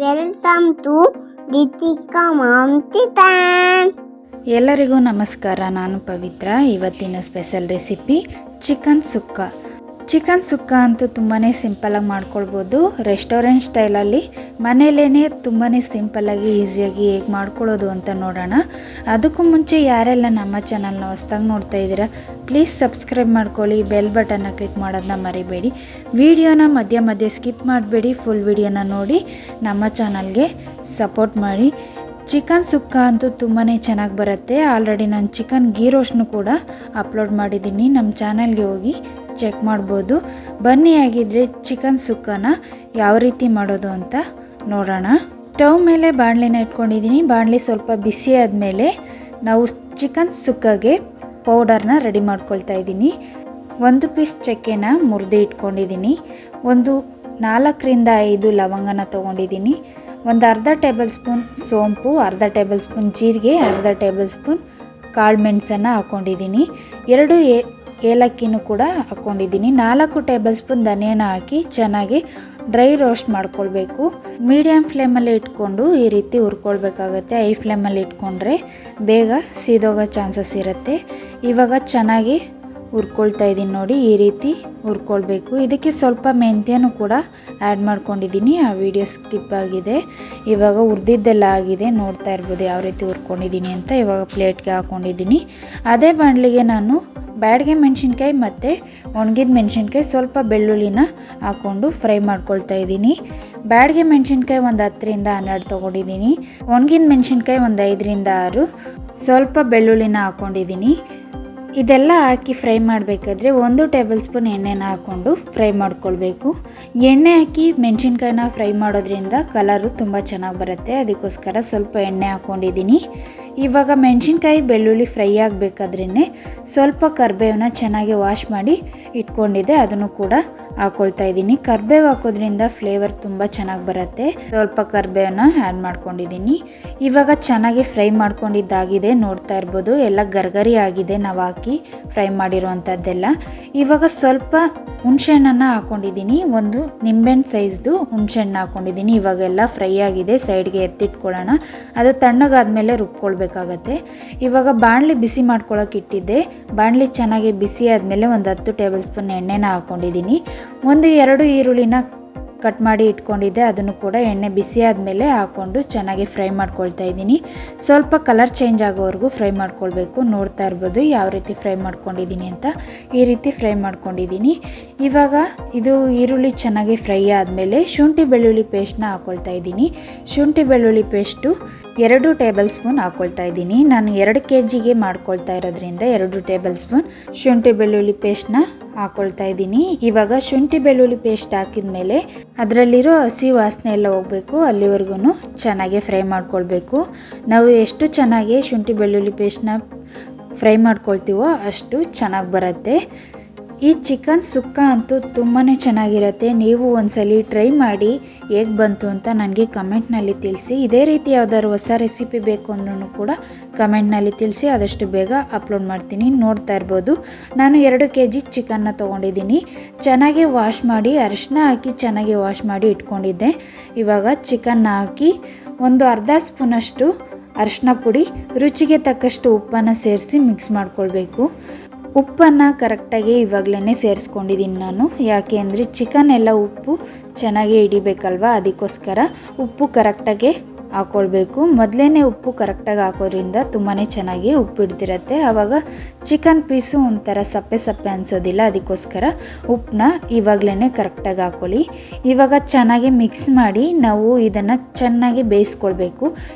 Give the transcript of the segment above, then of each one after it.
Welcome to Deepika mom kitchen. ಎಲ್ಲರಿಗೂ ನಮಸ್ಕಾರ. ನಾನು ಪವಿತ್ರ. ಇವತ್ತಿನ special recipe chicken sukka. Chicken sukka ಅಂತೂ ತುಂಬಾ ಸಿಂಪಲಾಗಿ ಮಾಡ್ಕೊಳ್ಬೋದು. ರೆಸ್ಟೋರೆಂಟ್ ಸ್ಟೈಲಲ್ಲಿ ಮನೇಲೇ ತುಂಬಾ ಸಿಂಪಲ್ಲಾಗಿ ಈಸಿಯಾಗಿ ಹೇಗೆ ಮಾಡ್ಕೊಳ್ಳೋದು ಅಂತ ನೋಡೋಣ. ಅದಕ್ಕೂ ಮುಂಚೆ ಯಾರೆಲ್ಲ ನಮ್ಮ ಚಾನಲ್ನ ಹೊಸ್ದಾಗಿ ನೋಡ್ತಾ ಇದ್ದೀರಾ ಪ್ಲೀಸ್ ಸಬ್ಸ್ಕ್ರೈಬ್ ಮಾಡ್ಕೊಳ್ಳಿ, ಬೆಲ್ ಬಟನ್ನ ಕ್ಲಿಕ್ ಮಾಡೋದನ್ನ ಮರಿಬೇಡಿ. ವಿಡಿಯೋನ ಮಧ್ಯೆ ಸ್ಕಿಪ್ ಮಾಡಬೇಡಿ, ಫುಲ್ ವಿಡಿಯೋನ ನೋಡಿ ನಮ್ಮ ಚಾನಲ್ಗೆ ಸಪೋರ್ಟ್ ಮಾಡಿ. ಚಿಕನ್ ಸುಕ್ಕ ಅಂತೂ ತುಂಬಾ ಚೆನ್ನಾಗಿ ಬರುತ್ತೆ. ಆಲ್ರೆಡಿ ನಾನು ಚಿಕನ್ ಗೀ ರೋಸ್ಟ್ನು ಕೂಡ ಅಪ್ಲೋಡ್ ಮಾಡಿದ್ದೀನಿ, ನಮ್ಮ ಚಾನಲ್ಗೆ ಹೋಗಿ ಚೆಕ್ ಮಾಡ್ಬೋದು. ಬನ್ನಿ ಆಗಿದ್ದರೆ ಚಿಕನ್ ಸುಕ್ಕನ ಯಾವ ರೀತಿ ಮಾಡೋದು ಅಂತ ನೋಡೋಣ. ಸ್ಟವ್ ಮೇಲೆ ಬಾಣಲಿನ ಇಟ್ಕೊಂಡಿದ್ದೀನಿ. ಬಾಣಲಿ ಸ್ವಲ್ಪ ಬಿಸಿ ಆದಮೇಲೆ ನಾವು ಚಿಕನ್ ಸುಕ್ಕಗೆ ಪೌಡರ್ನ ರೆಡಿ ಮಾಡ್ಕೊಳ್ತಾ ಇದ್ದೀನಿ. 1 ಪೀಸ್ ಚಕ್ಕೆನ ಮುರಿದು ಇಟ್ಕೊಂಡಿದ್ದೀನಿ. ಒಂದು 4ರಿಂದ 5 ಲವಂಗನ ತೊಗೊಂಡಿದ್ದೀನಿ. ಒಂದು ಅರ್ಧ ಟೇಬಲ್ ಸ್ಪೂನ್ ಸೋಂಪು, ಅರ್ಧ ಟೇಬಲ್ ಸ್ಪೂನ್ ಜೀರಿಗೆ, ಅರ್ಧ ಟೇಬಲ್ ಸ್ಪೂನ್ ಕಾಳು ಮೆಣಸನ್ನು ಹಾಕ್ಕೊಂಡಿದ್ದೀನಿ. 2 ಏಲಕ್ಕಿನೂ ಕೂಡ ಹಾಕ್ಕೊಂಡಿದ್ದೀನಿ. 4 ಟೇಬಲ್ ಸ್ಪೂನ್ ಧನಿಯಾನ ಹಾಕಿ ಚೆನ್ನಾಗಿ ಡ್ರೈ ರೋಸ್ಟ್ ಮಾಡ್ಕೊಳ್ಬೇಕು. ಮೀಡಿಯಮ್ ಫ್ಲೇಮಲ್ಲಿ ಇಟ್ಕೊಂಡು ಈ ರೀತಿ ಹುರ್ಕೊಳ್ಬೇಕಾಗತ್ತೆ. ಹೈ ಫ್ಲೇಮಲ್ಲಿ ಇಟ್ಕೊಂಡ್ರೆ ಬೇಗ ಸೀದೋಗೋ ಚಾನ್ಸಸ್ ಇರುತ್ತೆ. ಇವಾಗ ಚೆನ್ನಾಗಿ ಹುರ್ಕೊಳ್ತಾ ಇದ್ದೀನಿ ನೋಡಿ, ಈ ರೀತಿ ಹುರ್ಕೊಳ್ಬೇಕು. ಇದಕ್ಕೆ ಸ್ವಲ್ಪ ಮೆಂತ್ಯನೂ ಕೂಡ ಆ್ಯಡ್ ಮಾಡ್ಕೊಂಡಿದ್ದೀನಿ, ಆ ವಿಡಿಯೋ ಸ್ಕಿಪ್ ಆಗಿದೆ. ಇವಾಗ ಹುರಿದಿದ್ದೆಲ್ಲ ಆಗಿದೆ, ನೋಡ್ತಾ ಇರ್ಬೋದು ಯಾವ ರೀತಿ ಹುರ್ಕೊಂಡಿದ್ದೀನಿ ಅಂತ. ಇವಾಗ ಪ್ಲೇಟ್ಗೆ ಹಾಕ್ಕೊಂಡಿದ್ದೀನಿ. ಅದೇ ಬಾಣಲಿಗೆ ನಾನು ಬ್ಯಾಡಗೆ ಮೆಣಸಿನ್ಕಾಯಿ ಮತ್ತು ಒಣಗಿದ ಮೆಣಸಿನ್ಕಾಯಿ, ಸ್ವಲ್ಪ ಬೆಳ್ಳುಳ್ಳಿನ ಹಾಕ್ಕೊಂಡು ಫ್ರೈ ಮಾಡ್ಕೊಳ್ತಾ ಇದ್ದೀನಿ. ಬ್ಯಾಡಗೆ ಮೆಣಸಿನ್ಕಾಯಿ ಒಂದು 10ರಿಂದ 12 ತೊಗೊಂಡಿದ್ದೀನಿ. ಒಣಗಿದ ಮೆಣಸಿನ್ಕಾಯಿ ಒಂದು 5ರಿಂದ 6, ಸ್ವಲ್ಪ ಬೆಳ್ಳುಳ್ಳಿನ ಹಾಕ್ಕೊಂಡಿದ್ದೀನಿ. ಇದೆಲ್ಲ ಹಾಕಿ ಫ್ರೈ ಮಾಡಬೇಕಾದ್ರೆ 1 ಟೇಬಲ್ ಸ್ಪೂನ್ ಎಣ್ಣೆನ ಹಾಕ್ಕೊಂಡು ಫ್ರೈ ಮಾಡ್ಕೊಳ್ಬೇಕು. ಎಣ್ಣೆ ಹಾಕಿ ಮೆಣಸಿನ್ಕಾಯಿನ ಫ್ರೈ ಮಾಡೋದ್ರಿಂದ ಕಲರು ತುಂಬ ಚೆನ್ನಾಗಿ ಬರುತ್ತೆ, ಅದಕ್ಕೋಸ್ಕರ ಸ್ವಲ್ಪ ಎಣ್ಣೆ ಹಾಕ್ಕೊಂಡಿದ್ದೀನಿ. ಇವಾಗ ಮೆಣಸಿನ್ಕಾಯಿ ಬೆಳ್ಳುಳ್ಳಿ ಫ್ರೈ ಆಗಬೇಕಾದ್ರೇ ಸ್ವಲ್ಪ ಕರಿಬೇವನ್ನ ಚೆನ್ನಾಗಿ ವಾಶ್ ಮಾಡಿ ಇಟ್ಕೊಂಡಿದ್ದೆ, ಅದನ್ನು ಕೂಡ ಹಾಕ್ಕೊಳ್ತಾ ಇದ್ದೀನಿ. ಕರಿಬೇವು ಹಾಕೋದ್ರಿಂದ ಫ್ಲೇವರ್ ತುಂಬ ಚೆನ್ನಾಗಿ ಬರುತ್ತೆ. ಸ್ವಲ್ಪ ಕರಿಬೇವನ್ನ ಆ್ಯಡ್ ಮಾಡ್ಕೊಂಡಿದ್ದೀನಿ. ಇವಾಗ ಚೆನ್ನಾಗಿ ಫ್ರೈ ಮಾಡ್ಕೊಂಡಿದ್ದಾಗಿದೆ, ನೋಡ್ತಾ ಇರ್ಬೋದು ಎಲ್ಲ ಗರ್ಗರಿ ಆಗಿದೆ ನಾವು ಹಾಕಿ ಫ್ರೈ ಮಾಡಿರುವಂಥದ್ದೆಲ್ಲ. ಇವಾಗ ಸ್ವಲ್ಪ ಹುಣಸೆಹಣ್ಣನ್ನು ಹಾಕ್ಕೊಂಡಿದ್ದೀನಿ. ಒಂದು ನಿಂಬೆಹಣ್ಣು ಸೈಜ್ದು ಹುಣಸೆಹಣ್ಣು ಹಾಕ್ಕೊಂಡಿದ್ದೀನಿ. ಇವಾಗೆಲ್ಲ ಫ್ರೈ ಆಗಿದೆ, ಸೈಡ್ಗೆ ಎತ್ತಿಟ್ಕೊಳ್ಳೋಣ. ಅದು ತಣ್ಣಗಾದ್ಮೇಲೆ ರುಬ್ಕೊಳ್ಬೇಕಾಗತ್ತೆ. ಇವಾಗ ಬಾಣಲಿ ಬಿಸಿ ಮಾಡ್ಕೊಳ್ಳೋಕೆ ಇಟ್ಟಿದ್ದೆ. ಬಾಣಲಿ ಚೆನ್ನಾಗಿ ಬಿಸಿ ಆದಮೇಲೆ ಒಂದು 10 ಟೇಬಲ್ ಸ್ಪೂನ್ ಎಣ್ಣೆನ ಹಾಕ್ಕೊಂಡಿದ್ದೀನಿ. 1-2 ಈರುಳ್ಳಿನ ಕಟ್ ಮಾಡಿ ಇಟ್ಕೊಂಡಿದ್ದೆ, ಅದನ್ನು ಕೂಡ ಎಣ್ಣೆ ಬಿಸಿ ಆದಮೇಲೆ ಹಾಕ್ಕೊಂಡು ಚೆನ್ನಾಗಿ ಫ್ರೈ ಮಾಡ್ಕೊಳ್ತಾ ಇದ್ದೀನಿ. ಸ್ವಲ್ಪ ಕಲರ್ ಚೇಂಜ್ ಆಗೋವರೆಗೂ ಫ್ರೈ ಮಾಡ್ಕೊಳ್ಬೇಕು. ನೋಡ್ತಾ ಇರ್ಬೋದು ಯಾವ ರೀತಿ ಫ್ರೈ ಮಾಡ್ಕೊಂಡಿದ್ದೀನಿ ಅಂತ. ಈ ರೀತಿ ಫ್ರೈ ಮಾಡ್ಕೊಂಡಿದ್ದೀನಿ. ಇವಾಗ ಇದು ಈರುಳ್ಳಿ ಚೆನ್ನಾಗಿ ಫ್ರೈ ಆದಮೇಲೆ ಶುಂಠಿ ಬೆಳ್ಳುಳ್ಳಿ ಪೇಸ್ಟ್ನ ಹಾಕ್ಕೊಳ್ತಾ ಇದ್ದೀನಿ. ಶುಂಠಿ ಬೆಳ್ಳುಳ್ಳಿ ಪೇಸ್ಟು 2 ಟೇಬಲ್ ಸ್ಪೂನ್ ಹಾಕ್ಕೊಳ್ತಾ ಇದ್ದೀನಿ. ನಾನು 2 kgಗೆ ಮಾಡ್ಕೊಳ್ತಾ ಇರೋದ್ರಿಂದ 2 ಟೇಬಲ್ ಸ್ಪೂನ್ ಶುಂಠಿ ಬೆಳ್ಳುಳ್ಳಿ ಪೇಸ್ಟ್ನ ಹಾಕ್ಕೊಳ್ತಾ ಇದ್ದೀನಿ. ಇವಾಗ ಶುಂಠಿ ಬೆಳ್ಳುಳ್ಳಿ ಪೇಸ್ಟ್ ಹಾಕಿದ ಮೇಲೆ ಅದರಲ್ಲಿರೋ ಹಸಿ ವಾಸನೆ ಎಲ್ಲ ಹೋಗಬೇಕು, ಅಲ್ಲಿವರೆಗೂ ಚೆನ್ನಾಗಿ ಫ್ರೈ ಮಾಡ್ಕೊಳ್ಬೇಕು. ನಾವು ಎಷ್ಟು ಚೆನ್ನಾಗಿ ಶುಂಠಿ ಬೆಳ್ಳುಳ್ಳಿ ಪೇಸ್ಟ್ನ ಫ್ರೈ ಮಾಡ್ಕೊಳ್ತೀವೋ ಅಷ್ಟು ಚೆನ್ನಾಗಿ ಬರುತ್ತೆ. ಈ ಚಿಕನ್ ಸುಕ್ಕ ಅಂತೂ ತುಂಬಾ ಚೆನ್ನಾಗಿರುತ್ತೆ. ನೀವು ಒಂದ್ಸಲಿ ಟ್ರೈ ಮಾಡಿ ಹೇಗೆ ಬಂತು ಅಂತ ನನಗೆ ಕಮೆಂಟ್ನಲ್ಲಿ ತಿಳಿಸಿ. ಇದೇ ರೀತಿ ಯಾವ್ದಾದ್ರು ಹೊಸ ರೆಸಿಪಿ ಬೇಕು ಅಂದ್ರೂ ಕೂಡ ಕಮೆಂಟ್ನಲ್ಲಿ ತಿಳಿಸಿ, ಆದಷ್ಟು ಬೇಗ ಅಪ್ಲೋಡ್ ಮಾಡ್ತೀನಿ. ನೋಡ್ತಾ ಇರ್ಬೋದು ನಾನು 2 kg ಚಿಕನ್ನ ತೊಗೊಂಡಿದ್ದೀನಿ. ಚೆನ್ನಾಗಿ ವಾಶ್ ಮಾಡಿ ಅರಿಶಿನ ಹಾಕಿ ಚೆನ್ನಾಗಿ ವಾಶ್ ಮಾಡಿ ಇಟ್ಕೊಂಡಿದ್ದೆ. ಇವಾಗ ಚಿಕನ್ನ ಹಾಕಿ ಒಂದು ಅರ್ಧ ಸ್ಪೂನಷ್ಟು ಅರಿಶಿನ ಪುಡಿ, ರುಚಿಗೆ ತಕ್ಕಷ್ಟು ಉಪ್ಪನ್ನು ಸೇರಿಸಿ ಮಿಕ್ಸ್ ಮಾಡ್ಕೊಳ್ಬೇಕು. ಉಪ್ಪನ್ನು ಕರೆಕ್ಟಾಗಿ ಇವಾಗಲೇ ಸೇರಿಸ್ಕೊಂಡಿದ್ದೀನಿ ನಾನು. ಯಾಕೆ ಅಂದರೆ ಚಿಕನ್ ಎಲ್ಲ ಉಪ್ಪು ಚೆನ್ನಾಗಿ ಹಿಡಿಬೇಕಲ್ವ, ಅದಕ್ಕೋಸ್ಕರ ಉಪ್ಪು ಕರೆಕ್ಟಾಗಿ ಹಾಕ್ಕೊಳ್ಬೇಕು. ಮೊದಲೇ ಉಪ್ಪು ಕರೆಕ್ಟಾಗಿ ಹಾಕೋದ್ರಿಂದ ತುಂಬಾ ಚೆನ್ನಾಗಿ ಉಪ್ಪು ಹಿಡ್ದಿರುತ್ತೆ. ಆವಾಗ ಚಿಕನ್ ಪೀಸು ಒಂಥರ ಸಪ್ಪೆ ಅನಿಸೋದಿಲ್ಲ, ಅದಕ್ಕೋಸ್ಕರ ಉಪ್ಪನ್ನ ಇವಾಗಲೇ ಕರೆಕ್ಟಾಗಿ ಹಾಕ್ಕೊಳ್ಳಿ. ಇವಾಗ ಚೆನ್ನಾಗಿ ಮಿಕ್ಸ್ ಮಾಡಿ ನಾವು ಇದನ್ನು ಚೆನ್ನಾಗಿ ಬೇಯಿಸ್ಕೊಳ್ಬೇಕು.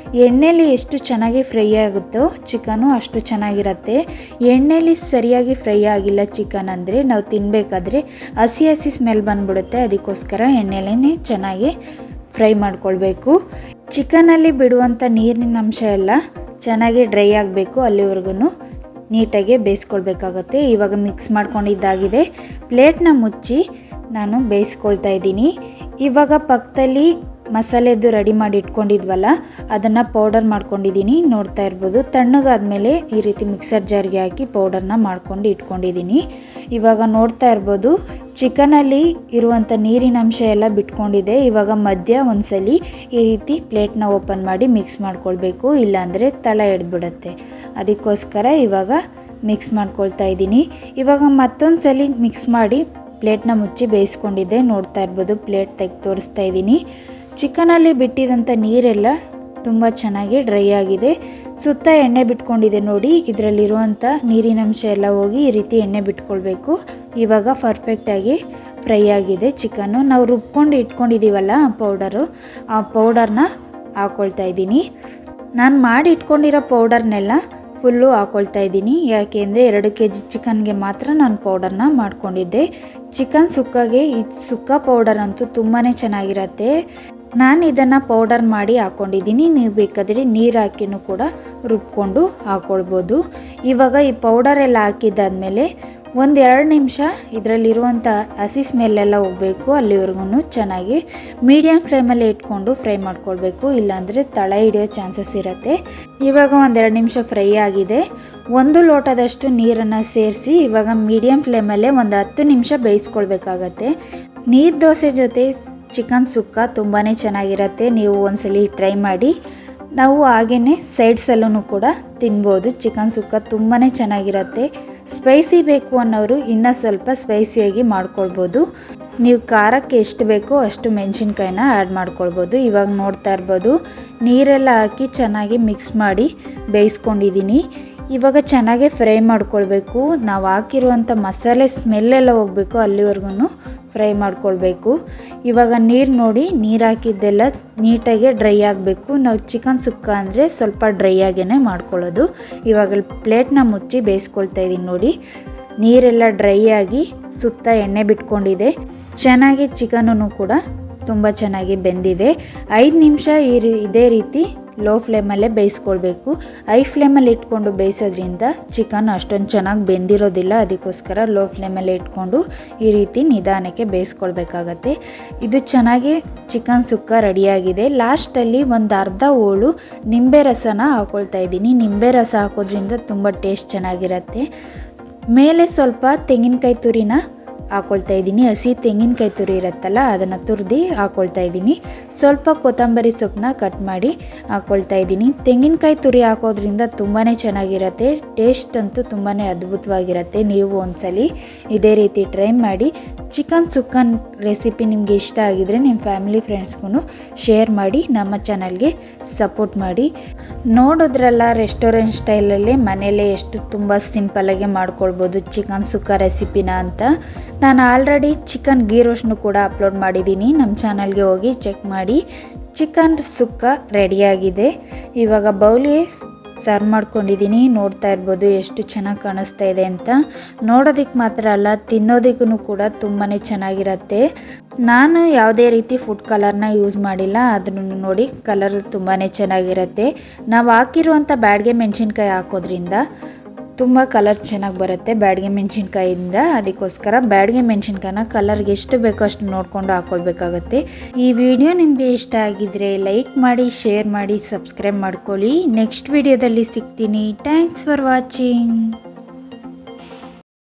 ಎಣ್ಣೆಲಿ ಎಷ್ಟು ಚೆನ್ನಾಗಿ ಫ್ರೈ ಆಗುತ್ತೋ ಚಿಕನು ಅಷ್ಟು ಚೆನ್ನಾಗಿರುತ್ತೆ. ಎಣ್ಣೆಲಿ ಸರಿಯಾಗಿ ಫ್ರೈ ಆಗಿಲ್ಲ ಚಿಕನ್ ಅಂದರೆ ನಾವು ತಿನ್ನಬೇಕಾದ್ರೆ ಹಸಿ ಸ್ಮೆಲ್ ಬಂದ್ಬಿಡುತ್ತೆ, ಅದಕ್ಕೋಸ್ಕರ ಎಣ್ಣೆಲೇ ಚೆನ್ನಾಗಿ ಫ್ರೈ ಮಾಡ್ಕೊಳ್ಬೇಕು. ಚಿಕನಲ್ಲಿ ಬಿಡುವಂಥ ನೀರಿನ ಅಂಶ ಎಲ್ಲ ಚೆನ್ನಾಗಿ ಡ್ರೈ ಆಗಬೇಕು, ಅಲ್ಲಿವರೆಗೂ ನೀಟಾಗಿ ಬೇಯಿಸ್ಕೊಳ್ಬೇಕಾಗತ್ತೆ. ಇವಾಗ ಮಿಕ್ಸ್ ಮಾಡ್ಕೊಂಡಿದ್ದಾಗಿದೆ. ಪ್ಲೇಟ್ನ ಮುಚ್ಚಿ ನಾನು ಬೇಯಿಸ್ಕೊಳ್ತಾ ಇದ್ದೀನಿ. ಇವಾಗ ಪಕ್ಕದಲ್ಲಿ ಮಸಾಲೆದು ರೆಡಿ ಮಾಡಿ ಇಟ್ಕೊಂಡಿದ್ವಲ್ಲ ಅದನ್ನು ಪೌಡರ್ ಮಾಡ್ಕೊಂಡಿದ್ದೀನಿ. ನೋಡ್ತಾ ಇರ್ಬೋದು, ತಣ್ಣಗಾದ್ಮೇಲೆ ಈ ರೀತಿ ಮಿಕ್ಸರ್ ಜಾರ್ಗೆ ಹಾಕಿ ಪೌಡರ್ನ ಮಾಡ್ಕೊಂಡು ಇಟ್ಕೊಂಡಿದ್ದೀನಿ. ಇವಾಗ ನೋಡ್ತಾ ಇರ್ಬೋದು, ಚಿಕನಲ್ಲಿ ಇರುವಂಥ ನೀರಿನ ಅಂಶ ಎಲ್ಲ ಬಿಟ್ಕೊಂಡಿದೆ. ಇವಾಗ ಮಧ್ಯ ಒಂದ್ಸಲಿ ಈ ರೀತಿ ಪ್ಲೇಟ್ನ ಓಪನ್ ಮಾಡಿ ಮಿಕ್ಸ್ ಮಾಡ್ಕೊಳ್ಬೇಕು, ಇಲ್ಲಾಂದರೆ ತಳ ಹಿಡ್ಬಿಡುತ್ತೆ. ಅದಕ್ಕೋಸ್ಕರ ಇವಾಗ ಮಿಕ್ಸ್ ಮಾಡ್ಕೊಳ್ತಾ ಇದ್ದೀನಿ. ಇವಾಗ ಮತ್ತೊಂದು ಸಲ ಮಿಕ್ಸ್ ಮಾಡಿ ಪ್ಲೇಟ್ನ ಮುಚ್ಚಿ ಬೇಯಿಸ್ಕೊಂಡಿದ್ದೆ. ನೋಡ್ತಾ ಇರ್ಬೋದು, ಪ್ಲೇಟ್ ತೆಗೆದು ತೋರಿಸ್ತಾ ಇದ್ದೀನಿ. ಚಿಕನಲ್ಲಿ ಬಿಟ್ಟಿದಂಥ ನೀರೆಲ್ಲ ತುಂಬ ಚೆನ್ನಾಗಿ ಡ್ರೈ ಆಗಿದೆ. ಸುತ್ತ ಎಣ್ಣೆ ಬಿಟ್ಕೊಂಡಿದೆ ನೋಡಿ. ಇದರಲ್ಲಿರುವಂಥ ನೀರಿನಂಶ ಎಲ್ಲ ಹೋಗಿ ಈ ರೀತಿ ಎಣ್ಣೆ ಬಿಟ್ಕೊಳ್ಬೇಕು. ಇವಾಗ ಪರ್ಫೆಕ್ಟಾಗಿ ಫ್ರೈ ಆಗಿದೆ ಚಿಕನ್ನು. ನಾವು ರುಬ್ಕೊಂಡು ಇಟ್ಕೊಂಡಿದ್ದೀವಲ್ಲ ಪೌಡರು, ಆ ಪೌಡರ್ನ ಹಾಕ್ಕೊಳ್ತಾ ಇದ್ದೀನಿ. ನಾನು ಮಾಡಿ ಇಟ್ಕೊಂಡಿರೋ ಪೌಡರ್ನೆಲ್ಲ ಫುಲ್ಲು ಹಾಕ್ಕೊಳ್ತಾ ಇದ್ದೀನಿ. ಯಾಕೆಂದರೆ 2 kg ಚಿಕನ್ಗೆ ಮಾತ್ರ ನಾನು ಪೌಡರ್ನ ಮಾಡ್ಕೊಂಡಿದ್ದೆ. ಚಿಕನ್ ಸುಕ್ಕಾಗೆ ಈ ಸುಕ್ಕ ಪೌಡರ್ ಅಂತೂ ತುಂಬಾ ಚೆನ್ನಾಗಿರತ್ತೆ. ನಾನು ಇದನ್ನು ಪೌಡರ್ ಮಾಡಿ ಹಾಕ್ಕೊಂಡಿದ್ದೀನಿ. ನೀವು ಬೇಕಾದರೆ ನೀರು ಹಾಕಿನೂ ಕೂಡ ರುಬ್ಕೊಂಡು ಹಾಕ್ಕೊಳ್ಬೋದು. ಇವಾಗ ಈ ಪೌಡರ್ ಎಲ್ಲ ಹಾಕಿದ್ದಾದಮೇಲೆ 1-2 ನಿಮಿಷ ಇದರಲ್ಲಿರುವಂಥ ಹಸಿ ಸ್ಮೆಲ್ಲೆಲ್ಲ ಹೋಗಬೇಕು. ಅಲ್ಲಿವರೆಗೂ ಚೆನ್ನಾಗಿ ಮೀಡಿಯಮ್ ಫ್ಲೇಮಲ್ಲಿ ಇಟ್ಕೊಂಡು ಫ್ರೈ ಮಾಡ್ಕೊಳ್ಬೇಕು, ಇಲ್ಲಾಂದರೆ ತಳ ಹಿಡಿಯೋ ಚಾನ್ಸಸ್ ಇರುತ್ತೆ. ಇವಾಗ 1-2 ನಿಮಿಷ ಫ್ರೈ ಆಗಿದೆ. 1 ಲೋಟದಷ್ಟು ನೀರನ್ನು ಸೇರಿಸಿ ಇವಾಗ ಮೀಡಿಯಮ್ ಫ್ಲೇಮಲ್ಲೇ 10 ನಿಮಿಷ ಬೇಯಿಸ್ಕೊಳ್ಬೇಕಾಗತ್ತೆ. ನೀರು ದೋಸೆ ಜೊತೆ ಚಿಕನ್ ಸುಕ್ಕ ತುಂಬಾ ಚೆನ್ನಾಗಿರುತ್ತೆ. ನೀವು ಒಂದ್ಸಲಿ ಟ್ರೈ ಮಾಡಿ. ನಾವು ಹಾಗೇ ಸೈಡ್ಸಲ್ಲೂ ಕೂಡ ತಿನ್ಬೋದು. ಚಿಕನ್ ಸುಕ್ಕ ತುಂಬಾ ಚೆನ್ನಾಗಿರುತ್ತೆ. ಸ್ಪೈಸಿ ಬೇಕು ಅನ್ನೋರು ಇನ್ನೂ ಸ್ವಲ್ಪ ಸ್ಪೈಸಿಯಾಗಿ ಮಾಡ್ಕೊಳ್ಬೋದು. ನೀವು ಖಾರಕ್ಕೆ ಎಷ್ಟು ಬೇಕೋ ಅಷ್ಟು ಮೆಣಸಿನ್ಕಾಯಿನ ಆ್ಯಡ್ ಮಾಡ್ಕೊಳ್ಬೋದು. ಇವಾಗ ನೋಡ್ತಾ ಇರ್ಬೋದು, ನೀರೆಲ್ಲ ಹಾಕಿ ಚೆನ್ನಾಗಿ ಮಿಕ್ಸ್ ಮಾಡಿ ಬೇಯಿಸ್ಕೊಂಡಿದ್ದೀನಿ. ಇವಾಗ ಚೆನ್ನಾಗಿ ಫ್ರೈ ಮಾಡ್ಕೊಳ್ಬೇಕು. ನಾವು ಹಾಕಿರುವಂಥ ಮಸಾಲೆ ಸ್ಮೆಲ್ಲೆಲ್ಲ ಹೋಗಬೇಕು, ಅಲ್ಲಿವರೆಗೂ ಫ್ರೈ ಮಾಡ್ಕೊಳ್ಬೇಕು. ಇವಾಗ ನೀರು ನೋಡಿ, ನೀರು ಹಾಕಿದ್ದೆಲ್ಲ ನೀಟಾಗಿ ಡ್ರೈ ಆಗಬೇಕು. ನಾವು ಚಿಕನ್ ಸುಕ್ಕ ಅಂದರೆ ಸ್ವಲ್ಪ ಡ್ರೈ ಆಗೇ ಮಾಡ್ಕೊಳ್ಳೋದು. ಇವಾಗ ಪ್ಲೇಟ್ನ ಮುಚ್ಚಿ ಬೇಯಿಸ್ಕೊಳ್ತಾ ಇದ್ದೀನಿ ನೋಡಿ. ನೀರೆಲ್ಲ ಡ್ರೈ ಆಗಿ ಸುತ್ತ ಎಣ್ಣೆ ಬಿಟ್ಕೊಂಡಿದೆ. ಚೆನ್ನಾಗಿ ಚಿಕನೂ ಕೂಡ ತುಂಬ ಚೆನ್ನಾಗಿ ಬೆಂದಿದೆ. 5 ನಿಮಿಷ ಇದೇ ರೀತಿ ಲೋ ಫ್ಲೇಮಲ್ಲೇ ಬೇಯಿಸ್ಕೊಳ್ಬೇಕು. ಹೈ ಫ್ಲೇಮಲ್ಲಿ ಇಟ್ಕೊಂಡು ಬೇಯಿಸೋದ್ರಿಂದ ಚಿಕನ್ ಅಷ್ಟೊಂದು ಚೆನ್ನಾಗಿ ಬೆಂದಿರೋದಿಲ್ಲ. ಅದಕ್ಕೋಸ್ಕರ ಲೋ ಫ್ಲೇಮಲ್ಲೇ ಇಟ್ಕೊಂಡು ಈ ರೀತಿ ನಿಧಾನಕ್ಕೆ ಬೇಯಿಸ್ಕೊಳ್ಬೇಕಾಗತ್ತೆ. ಇದು ಚೆನ್ನಾಗಿ ಚಿಕನ್ ಸುಕ್ಕ ರೆಡಿಯಾಗಿದೆ. ಲಾಸ್ಟಲ್ಲಿ ಒಂದು ಅರ್ಧ ಹೋಳು ನಿಂಬೆ ರಸನ ಹಾಕ್ಕೊಳ್ತಾ ಇದ್ದೀನಿ. ನಿಂಬೆ ರಸ ಹಾಕೋದ್ರಿಂದ ತುಂಬ ಟೇಸ್ಟ್ ಚೆನ್ನಾಗಿರುತ್ತೆ. ಮೇಲೆ ಸ್ವಲ್ಪ ತೆಂಗಿನಕಾಯಿ ತುರಿನ ಹಾಕ್ಕೊಳ್ತಾ ಇದ್ದೀನಿ. ಹಸಿ ತೆಂಗಿನಕಾಯಿ ತುರಿ ಇರುತ್ತಲ್ಲ, ಅದನ್ನು ತುರಿದು ಹಾಕ್ಕೊಳ್ತಾ ಇದ್ದೀನಿ. ಸ್ವಲ್ಪ ಕೊತ್ತಂಬರಿ ಸೊಪ್ಪನ್ನ ಕಟ್ ಮಾಡಿ ಹಾಕ್ಕೊಳ್ತಾ ಇದ್ದೀನಿ. ತೆಂಗಿನಕಾಯಿ ತುರಿ ಹಾಕೋದ್ರಿಂದ ತುಂಬಾ ಚೆನ್ನಾಗಿರುತ್ತೆ. ಟೇಸ್ಟ್ ಅಂತೂ ತುಂಬಾ ಅದ್ಭುತವಾಗಿರುತ್ತೆ. ನೀವು ಒಂದ್ಸಲಿ ಇದೇ ರೀತಿ ಟ್ರೈ ಮಾಡಿ. ಚಿಕನ್ ಸುಕ್ಕನ್ ರೆಸಿಪಿ ನಿಮಗೆ ಇಷ್ಟ ಆಗಿದರೆ ನಿಮ್ಮ ಫ್ಯಾಮಿಲಿ ಫ್ರೆಂಡ್ಸ್ಗೂ ಶೇರ್ ಮಾಡಿ. ನಮ್ಮ ಚಾನಲ್ಗೆ ಸಪೋರ್ಟ್ ಮಾಡಿ. ನೋಡಿದ್ರಲ್ಲ, ರೆಸ್ಟೋರೆಂಟ್ ಸ್ಟೈಲಲ್ಲಿ ಮನೆಯಲ್ಲೇ ಎಷ್ಟು ತುಂಬ ಸಿಂಪಲ್ಲಾಗಿ ಮಾಡ್ಕೊಳ್ಬೋದು ಚಿಕನ್ ಸುಕ್ಕ ರೆಸಿಪಿನ ಅಂತ. ನಾನು ಆಲ್ರೆಡಿ ಚಿಕನ್ ಗೀ ರೋಸ್ಟ್ನು ಕೂಡ ಅಪ್ಲೋಡ್ ಮಾಡಿದ್ದೀನಿ. ನಮ್ಮ ಚಾನಲ್ಗೆ ಹೋಗಿ ಚೆಕ್ ಮಾಡಿ. ಚಿಕನ್ ಸುಕ್ಕ ರೆಡಿಯಾಗಿದೆ. ಇವಾಗ ಬೌಲಿಗೆ ಸರ್ವ್ ಮಾಡ್ಕೊಂಡಿದ್ದೀನಿ. ನೋಡ್ತಾ ಇರ್ಬೋದು ಎಷ್ಟು ಚೆನ್ನಾಗಿ ಕಾಣಿಸ್ತಾ ಇದೆ ಅಂತ. ನೋಡೋದಕ್ಕೆ ಮಾತ್ರ ಅಲ್ಲ, ತಿನ್ನೋದಕ್ಕೂ ಕೂಡ ತುಂಬಾ ಚೆನ್ನಾಗಿರುತ್ತೆ. ನಾನು ಯಾವುದೇ ರೀತಿ ಫುಡ್ ಕಲರ್ನ ಯೂಸ್ ಮಾಡಿಲ್ಲ. ಅದನ್ನು ನೋಡಿ, ಕಲರ್ ತುಂಬಾ ಚೆನ್ನಾಗಿರುತ್ತೆ. ನಾವು ಹಾಕಿರುವಂಥ ಬ್ಯಾಡಗೆ ಮೆಣಸಿನ್ಕಾಯಿ ಹಾಕೋದ್ರಿಂದ ತುಂಬ ಕಲರ್ ಚೆನ್ನಾಗಿ ಬರುತ್ತೆ ಬ್ಯಾಡಗೆ ಮೆಣಸಿನ್ಕಾಯಿಂದ. ಅದಕ್ಕೋಸ್ಕರ ಬ್ಯಾಡಗೆ ಮೆಣಸಿನ್ಕಾಯಿನ ಕಲರ್ಗೆ ಎಷ್ಟು ಬೇಕೋ ಅಷ್ಟು ನೋಡಿಕೊಂಡು ಹಾಕ್ಕೊಳ್ಬೇಕಾಗತ್ತೆ. ಈ ವಿಡಿಯೋ ನಿಮಗೆ ಇಷ್ಟ ಆಗಿದ್ರೆ ಲೈಕ್ ಮಾಡಿ, ಶೇರ್ ಮಾಡಿ, ಸಬ್ಸ್ಕ್ರೈಬ್ ಮಾಡ್ಕೊಳ್ಳಿ. ನೆಕ್ಸ್ಟ್ ವಿಡಿಯೋದಲ್ಲಿ ಸಿಗ್ತೀನಿ. Thanks for watching.